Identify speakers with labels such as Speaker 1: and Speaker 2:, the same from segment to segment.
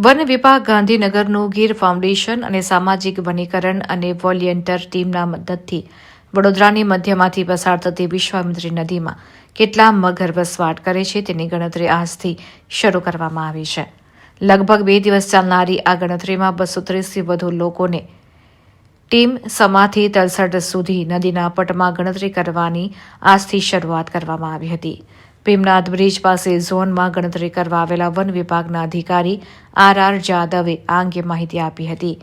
Speaker 1: One વિભાગ ગાંધીનગરનું Gir foundation અને સામાજિક વનીકરણ અને વોલિયન્ટર ટીમના મદદથી વડોદરાની મધ્યમાંથી પસાર થતી વિશ્વામિત્રી નદીમાં કેટલા મગર વસવાટ કરે છે તેની ગણતરી આજથી શરૂ કરવામાં આવી છે. લગભગ 2 દિવસ ચાલનારી આ ગણતરીમાં 230થી વધુ લોકોને ટીમ સમાથી તલસડ સુધી નદીના પટમાં ગણતરી કરવાની આજથી શરૂઆત કરવામાં આવી હતી. ભીમનાથ બ્રિજ પાસે ઝોનમાં ગણતરી કરવા આવેલા વન વિભાગના અધિકારી આર જાદવે આ અંગે માહિતી આપી હતી.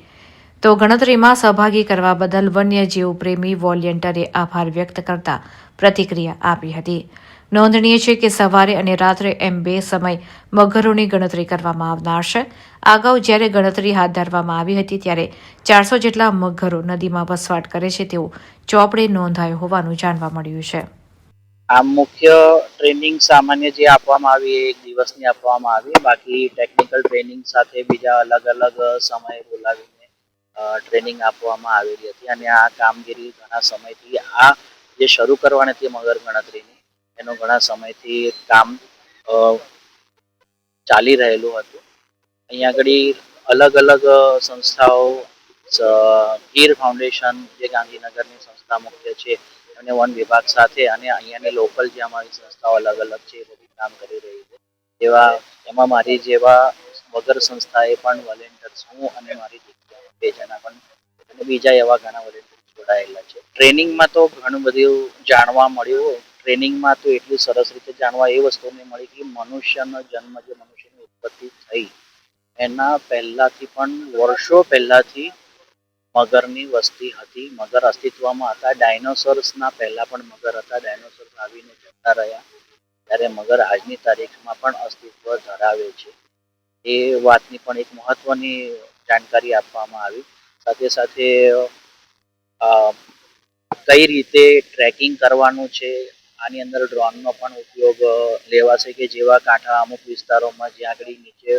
Speaker 1: તો ગણતરીમાં સહભાગી કરવા બદલ વન્યજીવ પ્રેમી વોલિયન્ટરે આભાર વ્યક્ત કરતા પ્રતિક્રિયા આપી હતી. નોંધનીય છે કે સવારે અને રાત્રે એમ 2 સમય મગરોની ગણતરી કરવામાં આવનાર છે. અગાઉ જ્યારે ગણતરી હાથ ધરવામાં આવી હતી ત્યારે 400 જેટલા મગરો નદીમાં વસવાટ કરે છે તેવું ચોપડે નોંધાયું હોવાનું જાણવા મળ્યું છે.
Speaker 2: આ મુખ્ય ટ્રેનિંગ સામાન્ય જે આપવામાં આવી એક દિવસની આપવામાં આવી, બાકી ટેકનિકલ ટ્રેનિંગ સાથે બીજા અલગ અલગ સમયે બોલાવીને ટ્રેનિંગ આપવામાં આવેલી હતી. અને આ કામગીરી ઘણા સમયથી આ જે શરૂ કરવાની હતી મગર ગણતરીની એનું ઘણા સમયથી કામ ચાલી રહેલું હતું. અહીંયા આગળ અલગ અલગ સંસ્થાઓ, ગીર ફાઉન્ડેશન જે ગાંધીનગરની સંસ્થા મુખ્ય છે અને વન વિભાગ સાથે અને અહીંયાની લોકલ જે અમારી સંસ્થાઓ અલગ અલગ છે એ બધી કામ કરી રહી છે. એમાં મારી જેવા વગર સંસ્થાએ પણ વોલેન્ટિયર્સ, હું અને મારી દીકરીઓ 2 જણા પણ અને બીજા એવા ઘણા વોલેન્ટિયર્સ જોડાયેલા છે. ટ્રેનિંગમાં તો ઘણું બધું જાણવા મળ્યું. ટ્રેનિંગમાં તો એટલી સરસ રીતે જાણવા એ વસ્તુને મળી કે મનુષ્યનો જન્મ, જે મનુષ્યની ઉત્પત્તિ થઈ એના પહેલાથી પણ વર્ષો પહેલાથી મગરની વસ્તી હતી, મગર અસ્તિત્વમાં હતા. ડાયનોસોર્સના પહેલા પણ મગર હતા. ડાયનોસોર્સ આવીને જતા રહ્યા ત્યારે મગર આજની તારીખમાં પણ અસ્તિત્વ ધરાવે છે. એ વાતની પણ એક મહત્વની જાણકારી આપવામાં આવી. સાથે સાથે કઈ રીતે ટ્રેકિંગ કરવાનું છે, આની અંદર ડ્રોનનો પણ ઉપયોગ લેવાશે કે જેવા કાંઠા અમુક વિસ્તારોમાં જ્યાં આગળ નીચે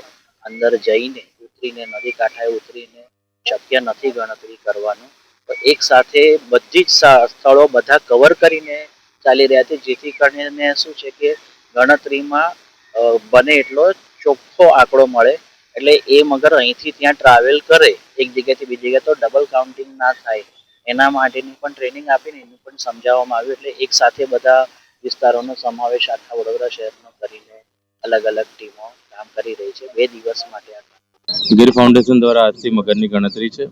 Speaker 2: અંદર જઈને ઉતરીને નદી કાંઠાએ ઉતરીને શક્ય નથી ગણતરી કરવાનું, તો એક સાથે બધી જ સ્થળો બધા કવર કરીને ચાલી રહ્યા છે, જેથી કરીને શું છે કે ગણતરીમાં બને એટલો ચોખ્ખો આંકડો મળે. એટલે એ મગર અહીંથી ત્યાં ટ્રાવેલ કરે એક જગ્યાથી બીજી જગ્યાએ તો ડબલ કાઉન્ટિંગ ના થાય એના માટેની પણ ટ્રેનિંગ આપીને એનું પણ સમજાવવામાં આવ્યું. એટલે એક સાથે બધા વિસ્તારોનો સમાવેશ આખા વડોદરા શહેરનો કરીને અલગ અલગ ટીમો કામ કરી રહી છે. 2 દિવસ માટે
Speaker 3: ગીર ફાઉન્ડેશન દ્વારા આજથી મગરની ગણતરી છે.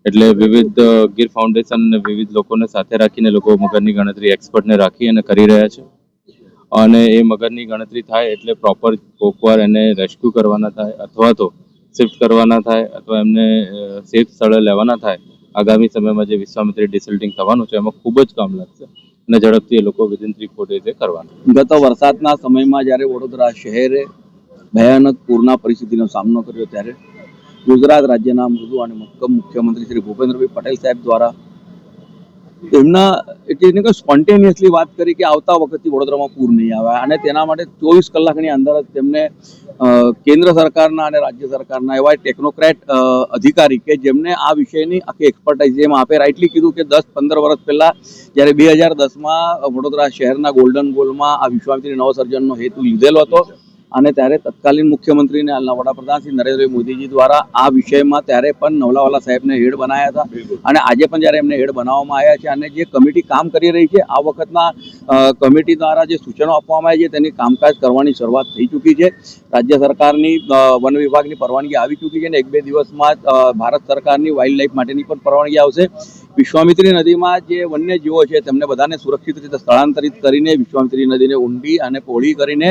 Speaker 3: એટલે વિવિધ ગીર ફાઉન્ડેશન અને વિવિધ લોકોને સાથે રાખીને લોકો મગરની ગણતરી એક્સપર્ટને રાખી અને કરી રહ્યા છે. અને એ મગરની ગણતરી થાય એટલે પ્રોપર કોકવાર એને રેસ્ક્યુ કરવાના થાય અથવા તો શિફ્ટ કરવાના થાય અથવા એમને સેફ સ્થળે લેવાના થાય. આગામી સમયમાં જે વિશ્વામિત્રી ડિસલ્ટિંગ થવાનું છે એમાં ખૂબ જ કામ લાગશે અને ઝડપથી એ લોકો વિધિન 3-4 ડેઝે કરવાનું.
Speaker 4: ગત વરસાદના સમયમાં જ્યારે વડોદરા શહેરે ભયાનક પૂરના પરિસ્થિતિનો સામનો કર્યો ત્યારે ગુજરાત રાજ્યના મૃદુ અને મક્કમ મુખ્યમંત્રી શ્રી ભૂપેન્દ્રભાઈ પટેલ સાહેબ દ્વારા એમના સ્પોન્ટેનિયસલી વાત કરી કે આવતા વખતથી વડોદરામાં પૂર નહીં આવે અને તેના માટે 24 કલાકની અંદર જ તેમને કેન્દ્ર સરકારના અને રાજ્ય સરકારના એવા ટેકનોક્રેટ અધિકારી કે જેમને આ વિષયની આખી એક્સપર્ટાઇઝ, જેમ આપે રાઇટલી કીધું કે 10-15 વર્ષ પહેલા જ્યારે 2010માં વડોદરા શહેરના ગોલ્ડન ગોલમાં આ વિશ્વામિત્રી નવસર્જનનો હેતુ લીધેલો હતો અને ત્યારે તત્કાલીન મુખ્યમંત્રીને હાલના વડાપ્રધાન શ્રી નરેન્દ્ર મોદીજી દ્વારા આ વિષયમાં ત્યારે પણ નવલાવાલા સાહેબને હેડ બનાવ્યા હતા અને આજે પણ જ્યારે એમને હેડ બનાવવામાં આવ્યા છે અને જે કમિટી કામ કરી રહી છે, આ વખતના કમિટી દ્વારા જે સૂચનો આપવામાં આવ્યા છે તેની કામકાજ કરવાની શરૂઆત થઈ ચૂકી છે. રાજ્ય સરકારની વન વિભાગની પરવાનગી આવી ચૂકી છે અને 1-2 દિવસમાં ભારત સરકારની વાઇલ્ડ લાઇફ માટેની પણ પરવાનગી આવશે. વિશ્વામિત્રી નદીમાં જે વન્યજીવો છે તેમને બધાને સુરક્ષિત રીતે સ્થળાંતરિત કરીને વિશ્વામિત્રી નદીને ઊંડી અને પહોળી કરીને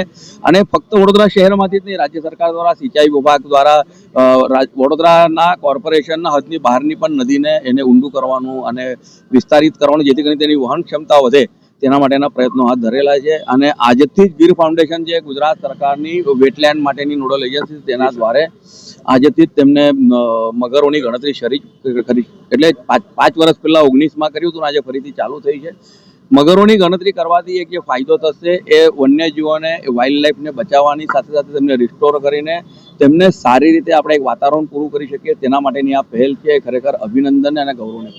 Speaker 4: અને ફક્ત વડોદરા શહેરમાંથી જ નહીં, રાજ્ય સરકાર દ્વારા સિંચાઈ વિભાગ દ્વારા વડોદરાના કોર્પોરેશનના હદની બહારની પણ નદીને એને ઊંડું કરવાનું અને વિસ્તારિત કરવાનું, જેથી કરીને તેની વહન ક્ષમતા વધે તેના માટેના પ્રયત્નો હાથ ધરેલા છે. અને આજથી જ ગીર ફાઉન્ડેશન જે ગુજરાત સરકારની વેટલેન્ડ માટેની નોડલ એજન્સી તેના દ્વારે આજથી જ તેમને મગરોની ગણતરી શરૂ કરી, એટલે 5 વર્ષ પહેલા 19માં કર્યું હતું, આજે ફરીથી ચાલુ થઈ છે. મગરોની ગણતરી કરવાથી એક જે ફાયદો થશે એ વન્યજીવોને, વાઇલ્ડ લાઈફને બચાવવાની સાથે સાથે તેમને રિસ્ટોર કરીને તેમને સારી રીતે આપણે એક વાતાવરણ પૂરું કરી શકીએ તેના માટેની આ પહેલ છે. ખરેખર અભિનંદન અને ગૌરવને